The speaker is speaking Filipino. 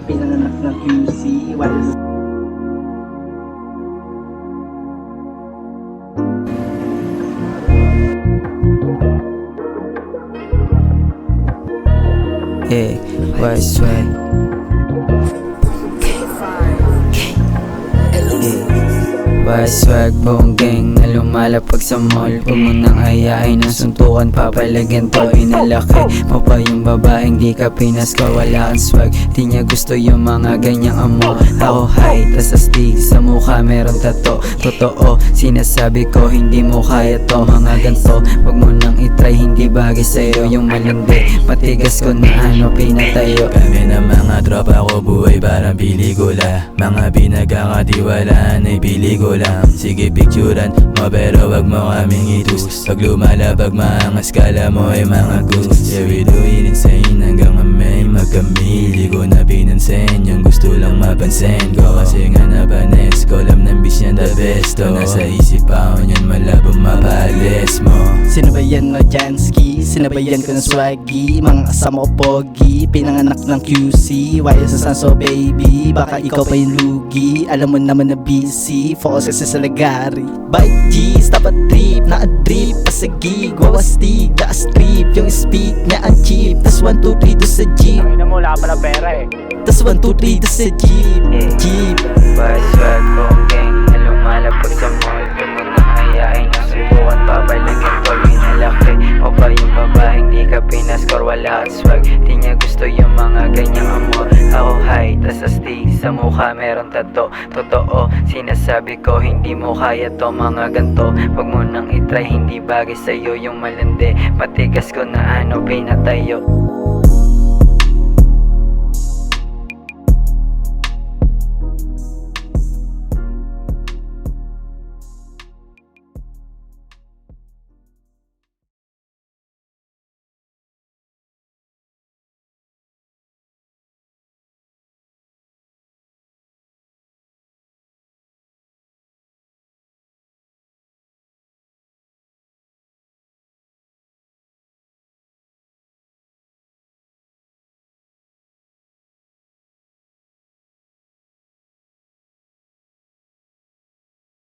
Pinanganak ng QC, wireless. Hey, what's swag? What's swag, buong gang na lumalapag sa mall. Huwag mo nang ayain ng suntukan, papalagyan to. Pinalaki mo pa yung babaeng di ka pinasko. Wala kang swag, di niya gusto yung mga ganyang amo. Ako high, tas astig sa mukha meron tato. Totoo, sinasabi ko hindi mo kaya to. Mga ganto, huwag mo nang itry, hindi bagay sa'yo yung malindi. Matigas ko na ano, pinatayo. Kami na mga tropa ko, buhay parang pelikula. Mga pinagkakatiwalaan ay pelikula. Sige picturean mo pero wag mo kaming itus. Pag lumalabag maangas kala mo ay mga goose. Yeah, we do it insane hanggang may magkamili ko na pinansin. Yung gusto lang mapansin ko kasi nga nabanes ko. Alam ng bis niyan the best to. Nasa isip ako niyan malabong mapalis mo. Sino ba yan no Jansky? Sinabayan ko ng swaggy. Mga kasama ko pogi, pinanganak ng QC. Wireless sa Sanso baby, baka ikaw pa yung lugi. Alam mo naman na busy, focus kasi sa lagari. Bike G's, dapat trip, na-drip pa sa gig. Wawastig, da-strip, yung speed niya ang cheap. Tas 1, 2, 3 do sa jeep. Ina mo, wala pa na pera eh. Tas 1, 2, 3 do sa jeep. Jeep. What's swag, buong gang na lumalapag sa mall. Huwag mo nang ayain ng suntukan, papalagyan to. Pinalaki mo pa yung babaeng di ka pinaskor. Wala kang swag, di niya gusto yung mga ganyang amo. Ako high, tas astig sa mukha meron tato. Totoo, sinasabi ko hindi mo kaya to. Mga ganto, huwag mo nang itry, hindi bagay sa'yo yung malandi. Matigas ko na ano, pinatayo.